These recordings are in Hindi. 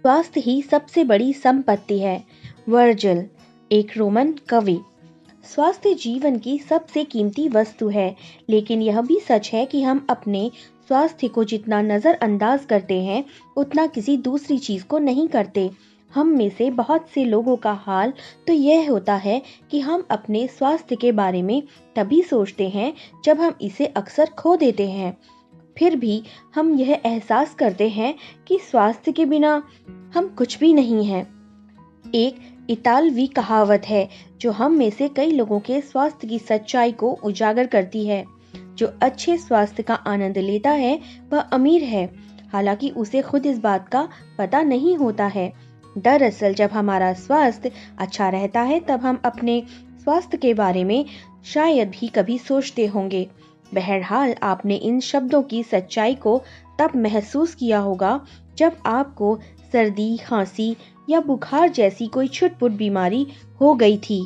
स्वास्थ्य ही सबसे बड़ी संपत्ति है। वर्जिल, एक रोमन कवि। स्वास्थ्य जीवन की सबसे कीमती वस्तु है, लेकिन यह भी सच है कि हम अपने स्वास्थ्य को जितना नज़रअंदाज करते हैं, उतना किसी दूसरी चीज़ को नहीं करते। हम में से बहुत से लोगों का हाल तो यह होता है कि हम अपने स्वास्थ्य के बारे में तभी सोचते हैं जब हम इसे अक्सर खो देते हैं। फिर भी हम यह एहसास करते हैं कि स्वास्थ्य के बिना हम कुछ भी नहीं हैं। एक इतालवी कहावत है जो हम में से कई लोगों के स्वास्थ्य की सच्चाई को उजागर करती है। जो अच्छे स्वास्थ्य का आनंद लेता है वह अमीर है, हालांकि उसे खुद इस बात का पता नहीं होता है। दरअसल जब हमारा स्वास्थ्य अच्छा रहता है तब हम अपने स्वास्थ्य के बारे में शायद भी कभी सोचते होंगे। बहरहाल आपने इन शब्दों की सच्चाई को तब महसूस किया होगा जब आपको सर्दी, खांसी या बुखार जैसी कोई छुटपुट बीमारी हो गई थी।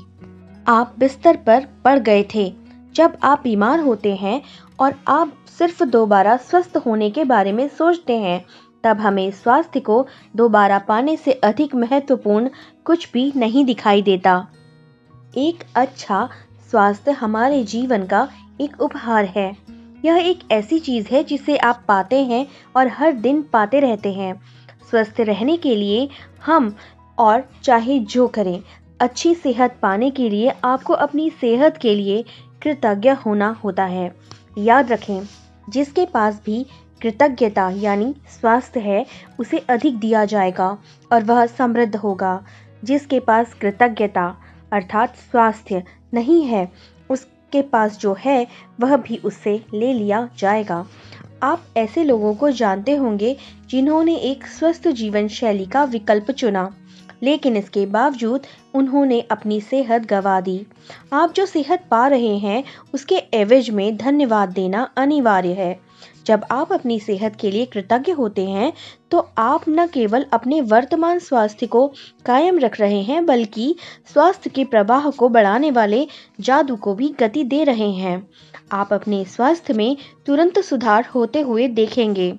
आप बिस्तर पर पड़ गए थे। जब आप बीमार होते हैं और आप सिर्फ दोबारा स्वस्थ होने के बारे में सोचते हैं, तब हमें स्वास्थ्य को दोबारा पाने से अधिक महत्वपूर्ण कुछ भी नहीं दिखाई देता। एक अच्छा स्वास्थ्य हमारे जीवन का एक उपहार है। यह एक ऐसी चीज है जिसे आप पाते हैं और हर दिन पाते रहते हैं। स्वस्थ रहने के लिए हम और चाहे जो करें, अच्छी सेहत पाने के लिए आपको अपनी सेहत के लिए कृतज्ञ होना होता है। याद रखें, जिसके पास भी कृतज्ञता यानी स्वास्थ्य है, उसे अधिक दिया जाएगा और वह समृद्ध होगा। जिसके पास कृतज्ञता अर्थात स्वास्थ्य नहीं है, उसके पास जो है वह भी उससे ले लिया जाएगा। आप ऐसे लोगों को जानते होंगे जिन्होंने एक स्वस्थ जीवन शैली का विकल्प चुना, लेकिन इसके बावजूद उन्होंने अपनी सेहत गंवा दी। आप जो सेहत पा रहे हैं उसके एवज में धन्यवाद देना अनिवार्य है। जब आप अपनी सेहत के लिए कृतज्ञ होते हैं तो आप न केवल अपने वर्तमान स्वास्थ्य को कायम रख रहे हैं, बल्कि स्वास्थ्य के प्रवाह को बढ़ाने वाले जादू को भी गति दे रहे हैं। आप अपने स्वास्थ्य में तुरंत सुधार होते हुए देखेंगे।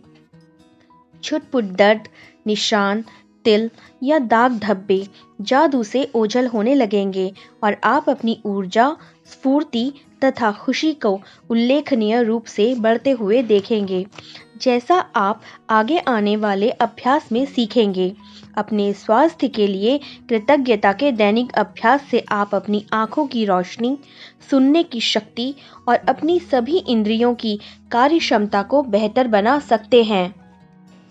छुटपुट दर्द, निशान, तिल या दाग धब्बे जादू से ओझल होने लगेंगे और आप अपनी ऊर्जा, स्फूर्ति तथा खुशी को उल्लेखनीय रूप से बढ़ते हुए देखेंगे। जैसा आप आगे आने वाले अभ्यास में सीखेंगे। अपने स्वास्थ्य के लिए कृतज्ञता के दैनिक अभ्यास से आप अपनी आंखों की रोशनी, सुनने की शक्ति और अपनी सभी इंद्रियों की कार्यक्षमता को बेहतर बना सकते हैं।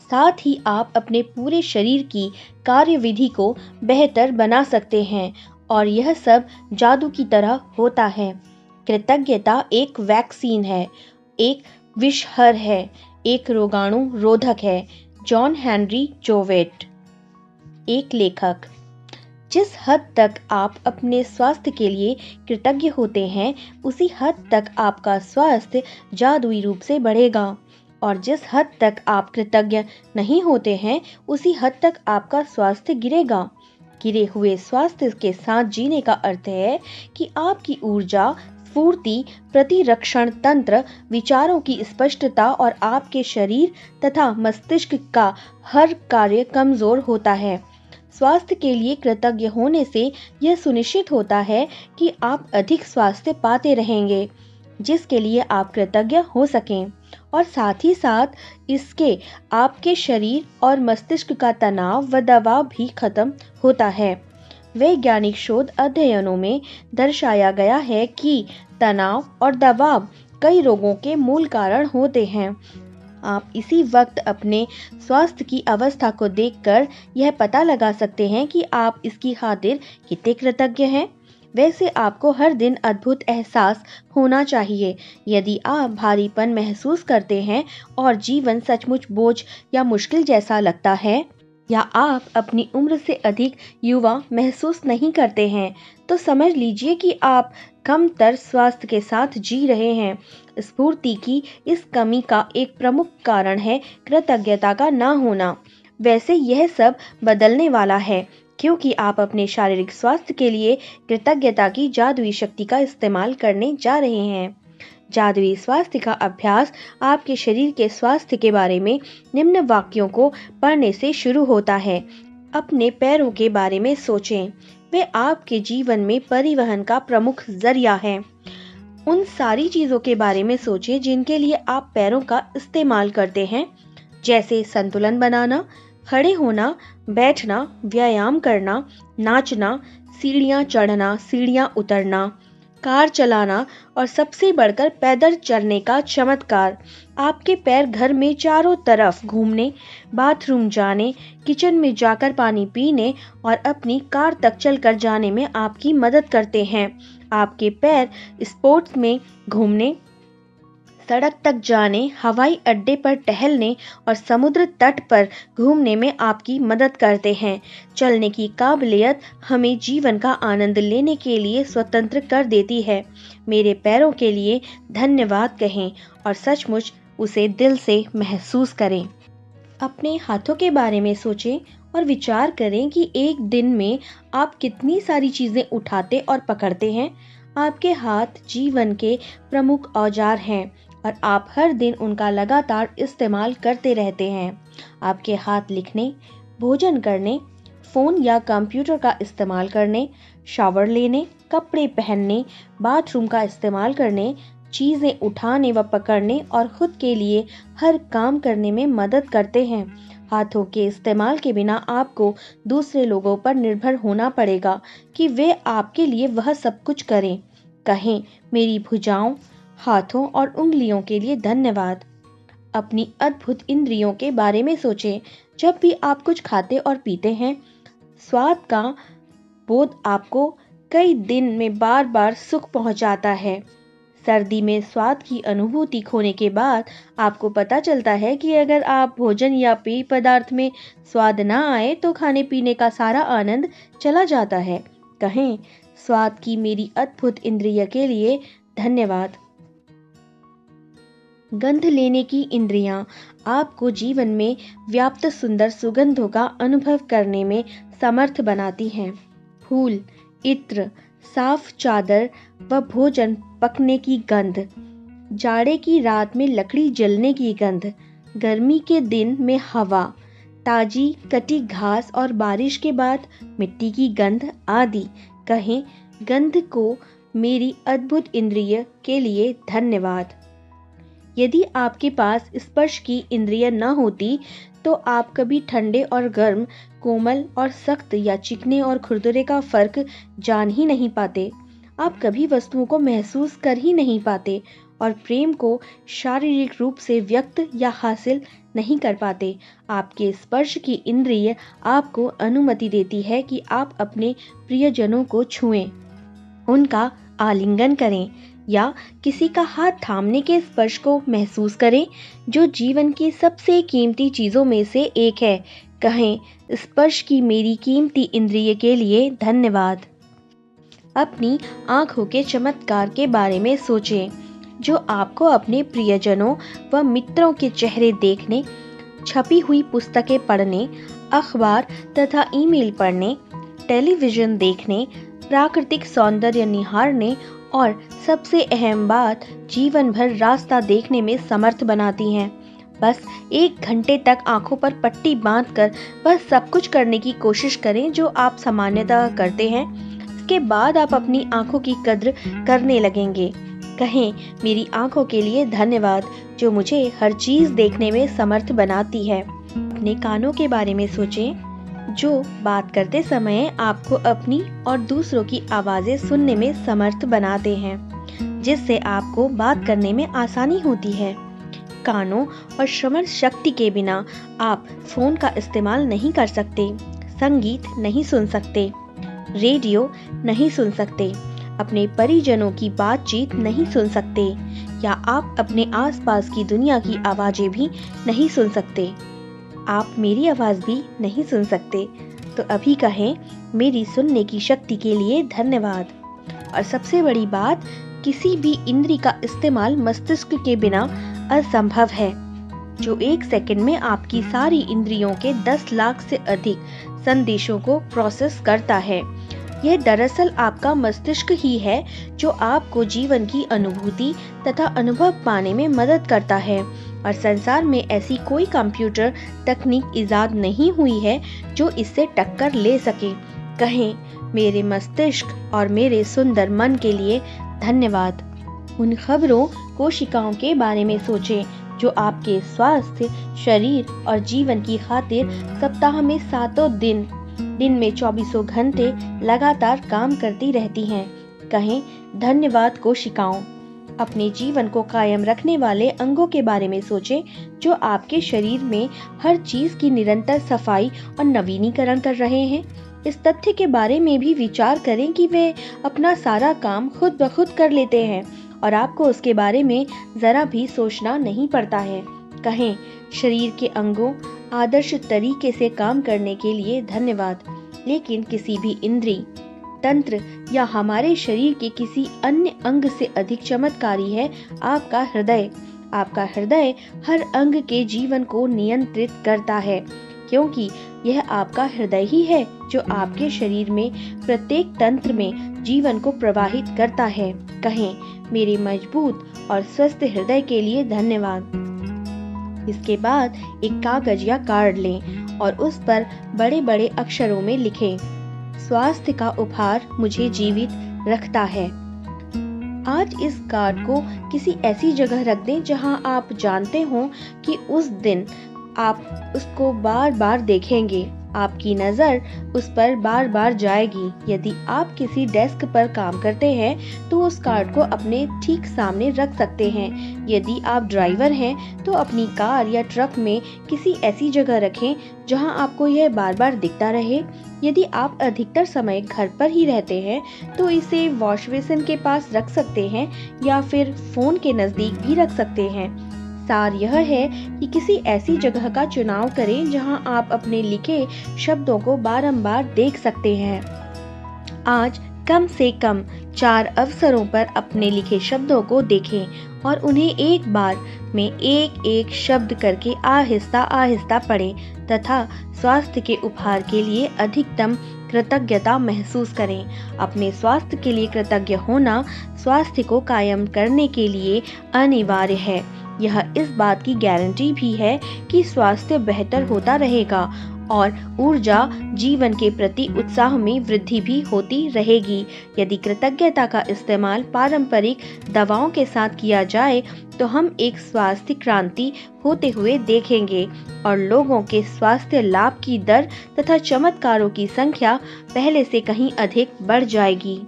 साथ ही आप अपने पूरे शरीर की कार्यविधि को बेहतर बना सकते हैं और यह सब जादू की तरह होता है। कृतज्ञता एक वैक्सीन है, एक विषहर है, एक रोगाणु रोधक है। जॉन हेनरी जोवेट, एक लेखक। जिस हद तक आप अपने स्वास्थ्य के लिए कृतज्ञ होते हैं, उसी हद तक आपका स्वास्थ्य जादुई रूप से बढ़ेगा, और जिस हद तक आप कृतज्ञ नहीं होते हैं, उसी हद तक आपका स्वास्थ्य गिरेगा। गिरे हुए स्वास्थ्य के साथ जीने का अर्थ है कि आपकी ऊर्जा, स्फूर्ति, प्रतिरक्षण तंत्र, विचारों की स्पष्टता और आपके शरीर तथा मस्तिष्क का हर कार्य कमजोर होता है। स्वास्थ्य के लिए कृतज्ञ होने से यह सुनिश्चित होता है कि आप अधिक स्वास्थ्य पाते रहेंगे, जिसके लिए आप कृतज्ञ हो सकें, और साथ ही साथ इसके आपके शरीर और मस्तिष्क का तनाव व दबाव भी खत्म होता है। वैज्ञानिक शोध अध्ययनों में दर्शाया गया है कि तनाव और दबाव कई रोगों के मूल कारण होते हैं। आप इसी वक्त अपने स्वास्थ्य की अवस्था को देखकर यह पता लगा सकते हैं कि आप इसकी खातिर कितने कृतज्ञ हैं। वैसे आपको हर दिन अद्भुत एहसास होना चाहिए। यदि आप भारीपन महसूस करते हैं और जीवन सचमुच बोझ या मुश्किल जैसा लगता है, या आप अपनी उम्र से अधिक युवा महसूस नहीं करते हैं, तो समझ लीजिए कि आप कमतर स्वास्थ्य के साथ जी रहे हैं। स्फूर्ति की इस कमी का एक प्रमुख कारण है कृतज्ञता का ना होना। वैसे यह सब बदलने वाला है, क्योंकि आप अपने शारीरिक स्वास्थ्य के लिए कृतज्ञता की जादुई शक्ति का इस्तेमाल करने जा रहे हैं। जादुई स्वास्थ्य का अभ्यास आपके शरीर के स्वास्थ्य के बारे में निम्न वाक्यों को पढ़ने से शुरू होता है। अपने पैरों के बारे में सोचें। वे आपके जीवन में परिवहन का प्रमुख जरिया है। उन सारी चीजों के बारे में सोचें जिनके लिए आप पैरों का इस्तेमाल करते हैं, जैसे संतुलन बनाना, खड़े होना, बैठना, व्यायाम करना, नाचना, सीढ़ियाँ चढ़ना, सीढ़ियाँ उतरना, कार चलाना और सबसे बढ़कर पैदल चलने का चमत्कार। आपके पैर घर में चारों तरफ घूमने, बाथरूम जाने, किचन में जाकर पानी पीने और अपनी कार तक चलकर जाने में आपकी मदद करते हैं। आपके पैर स्पोर्ट्स में घूमने, सड़क तक जाने, हवाई अड्डे पर टहलने और समुद्र तट पर घूमने में आपकी मदद करते हैं। चलने की काबिलियत हमें जीवन का आनंद लेने के लिए स्वतंत्र कर देती है। मेरे पैरों के लिए धन्यवाद कहें और सचमुच उसे दिल से महसूस करें। अपने हाथों के बारे में सोचें और विचार करें कि एक दिन में आप कितनी सारी चीजें उठाते और पकड़ते हैं। आपके हाथ जीवन के प्रमुख औजार हैं और आप हर दिन उनका लगातार इस्तेमाल करते रहते हैं। आपके हाथ लिखने, भोजन करने, फोन या कंप्यूटर का इस्तेमाल करने, शावर लेने, कपड़े पहनने, बाथरूम का इस्तेमाल करने, चीजें उठाने व पकड़ने और खुद के लिए हर काम करने में मदद करते हैं। हाथों के इस्तेमाल के बिना आपको दूसरे लोगों पर निर्भर होना पड़ेगा कि वे आपके लिए वह सब कुछ करें। कहें, मेरी भुजाओं, हाथों और उंगलियों के लिए धन्यवाद। अपनी अद्भुत इंद्रियों के बारे में सोचें। जब भी आप कुछ खाते और पीते हैं, स्वाद का बोध आपको कई दिन में बार बार सुख पहुंचाता है। सर्दी में स्वाद की अनुभूति खोने के बाद आपको पता चलता है कि अगर आप भोजन या पेय पदार्थ में स्वाद ना आए तो खाने पीने का सारा आनंद चला जाता है। कहें, स्वाद की मेरी अद्भुत इंद्रिय के लिए धन्यवाद। गंध लेने की इंद्रियां आपको जीवन में व्याप्त सुंदर सुगंधों का अनुभव करने में समर्थ बनाती हैं। फूल, इत्र, साफ चादर व भोजन पकने की गंध, जाड़े की रात में लकड़ी जलने की गंध, गर्मी के दिन में हवा, ताजी कटी घास और बारिश के बाद मिट्टी की गंध आदि। कहें, गंध को मेरी अद्भुत इंद्रिय के लिए धन्यवाद। यदि आपके पास स्पर्श की इंद्रिय न होती तो आप कभी ठंडे और गर्म, कोमल और सख्त या चिकने और खुरदुरे का फर्क जान ही नहीं पाते। आप कभी वस्तुओं को महसूस कर ही नहीं पाते और प्रेम को शारीरिक रूप से व्यक्त या हासिल नहीं कर पाते। आपके स्पर्श की इंद्रिय आपको अनुमति देती है कि आप अपने प्रियजनों को छुएं, उनका आलिंगन करें या किसी का हाथ थामने के स्पर्श को महसूस करें, जो जीवन की सबसे कीमती चीजों में से एक है। कहें, स्पर्श की मेरी कीमती इंद्रिय के लिए धन्यवाद। अपनी आंखों के चमत्कार के बारे में सोचें, जो आपको अपने प्रियजनों व मित्रों के चेहरे देखने, छपी हुई पुस्तकें पढ़ने, अखबार तथा ईमेल पढ़ने, टेलीविजन देखने, प्राकृतिक सौंदर्य निहारने और सबसे अहम बात, जीवन भर रास्ता देखने में समर्थ बनाती हैं। बस 1 घंटे तक आंखों पर पट्टी बांधकर बस सब कुछ करने की कोशिश करें जो आप सामान्यतः करते हैं। इसके बाद आप अपनी आंखों की कद्र करने लगेंगे। कहें, मेरी आंखों के लिए धन्यवाद जो मुझे हर चीज देखने में समर्थ बनाती है। अपने कानों के बारे में सोचें, जो बात करते समय आपको अपनी और दूसरों की आवाजें सुनने में समर्थ बनाते हैं, जिससे आपको बात करने में आसानी होती है। कानों और श्रवण शक्ति के बिना आप फोन का इस्तेमाल नहीं कर सकते, संगीत नहीं सुन सकते, रेडियो नहीं सुन सकते, अपने परिजनों की बातचीत नहीं सुन सकते या आप अपने आसपास की दुनिया की आवाजें भी नहीं सुन सकते। आप मेरी आवाज भी नहीं सुन सकते, तो अभी कहें, मेरी सुनने की शक्ति के लिए धन्यवाद। और सबसे बड़ी बात, किसी भी इंद्री का इस्तेमाल मस्तिष्क के बिना असंभव है, जो 1 सेकंड में आपकी सारी इंद्रियों के 10 लाख से अधिक संदेशों को प्रोसेस करता है। यह दरअसल आपका मस्तिष्क ही है जो आपको जीवन की अनुभूति तथा अनुभव पाने में मदद करता है, और संसार में ऐसी कोई कंप्यूटर तकनीक इजाद नहीं हुई है जो इससे टक्कर ले सके। कहें, मेरे मस्तिष्क और मेरे सुंदर मन के लिए धन्यवाद। उन खबरों कोशिकाओं के बारे में सोचें जो आपके स्वास्थ्य, शरीर और जीवन की खातिर सप्ताह में 7 दिन में 24 घंटे लगातार काम करती रहती हैं। कहें, धन्यवाद कोशिकाओं। अपने जीवन को कायम रखने वाले अंगों के बारे में सोचें जो आपके शरीर में हर चीज की निरंतर सफाई और नवीनीकरण कर रहे हैं। इस तथ्य के बारे में भी विचार करें कि वे अपना सारा काम खुद ब खुद कर लेते हैं और आपको उसके बारे में जरा भी सोचना नहीं पड़ता है। कहें, शरीर के अंगों आदर्श तरीके से काम करने के लिए धन्यवाद, लेकिन किसी भी इंद्रिय, तंत्र या हमारे शरीर के किसी अन्य अंग से अधिक चमत्कारी है आपका हृदय। आपका हृदय हर अंग के जीवन को नियंत्रित करता है, क्योंकि यह आपका हृदय ही है जो आपके शरीर में प्रत्येक तंत्र में जीवन को प्रवाहित करता है। कहें, मेरे मजबूत और स्वस्थ हृदय के लिए धन्यवाद। इसके बाद एक कागज या कार्ड लें और उस पर बड़े बड़े अक्षरों में लिखें, स्वास्थ्य का उपहार मुझे जीवित रखता है। आज इस कार्ड को किसी ऐसी जगह रख दें जहां आप जानते हो कि उस दिन आप उसको बार बार देखेंगे। आपकी नज़र उस पर बार बार जाएगी। यदि आप किसी डेस्क पर काम करते हैं तो उस कार्ड को अपने ठीक सामने रख सकते हैं। यदि आप ड्राइवर हैं तो अपनी कार या ट्रक में किसी ऐसी जगह रखें जहां आपको यह बार बार दिखता रहे। यदि आप अधिकतर समय घर पर ही रहते हैं तो इसे वॉश बेसिन के पास रख सकते हैं या फिर फोन के नज़दीक भी रख सकते हैं। सार यह है कि किसी ऐसी जगह का चुनाव करें जहां आप अपने लिखे शब्दों को बारंबार देख सकते हैं। आज कम से कम 4 अवसरों पर अपने लिखे शब्दों को देखें और उन्हें एक बार में एक एक शब्द करके आहिस्ता आहिस्ता पढ़ें तथा स्वास्थ्य के उपहार के लिए अधिकतम कृतज्ञता महसूस करें। अपने स्वास्थ्य के लिए कृतज्ञ होना स्वास्थ्य को कायम करने के लिए अनिवार्य है। यह इस बात की गारंटी भी है कि स्वास्थ्य बेहतर होता रहेगा और ऊर्जा, जीवन के प्रति उत्साह में वृद्धि भी होती रहेगी। यदि कृतज्ञता का इस्तेमाल पारंपरिक दवाओं के साथ किया जाए तो हम एक स्वास्थ्य क्रांति होते हुए देखेंगे और लोगों के स्वास्थ्य लाभ की दर तथा चमत्कारों की संख्या पहले से कहीं अधिक बढ़ जाएगी।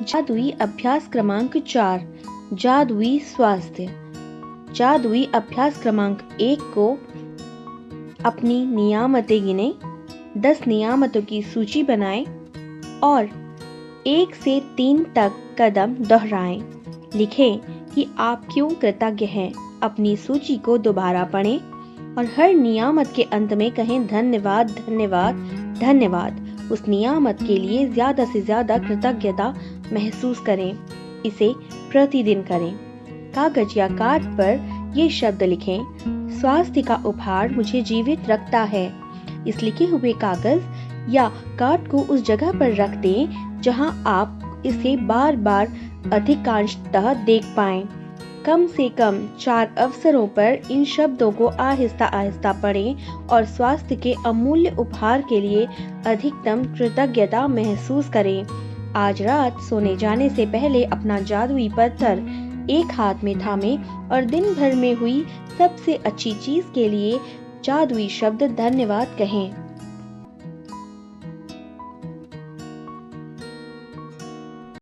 जादुई अभ्यास क्रमांक 4, जादुई स्वास्थ्य। जादुई अभ्यास क्रमांक 1 को अपनी नियामतें गिने, 10 नियामतों की सूची बनाएं और 1 से 3 तक कदम दोहराएं। लिखें कि आप क्यों कृतज्ञ हैं। अपनी सूची को दोबारा पढ़ें और हर नियामत के अंत में कहें, धन्यवाद धन्यवाद धन्यवाद। उस नियामत के लिए ज्यादा से ज्यादा कृतज्ञता महसूस करें। इसे प्रतिदिन करें। कागज या कार्ड पर ये शब्द लिखें, स्वास्थ्य का उपहार मुझे जीवित रखता है। इस लिखे हुए कागज या कार्ड को उस जगह पर रख दें जहां आप इसे बार बार अधिकांशतः देख पाएं। कम से कम 4 अवसरों पर इन शब्दों को आहिस्ता आहिस्ता पढ़ें और स्वास्थ्य के अमूल्य उपहार के लिए अधिकतम कृतज्ञता महसूस करें। आज रात सोने जाने से पहले अपना जादुई पत्थर एक हाथ में थामें और दिन भर में हुई सबसे अच्छी चीज के लिए जादुई शब्द धन्यवाद कहें।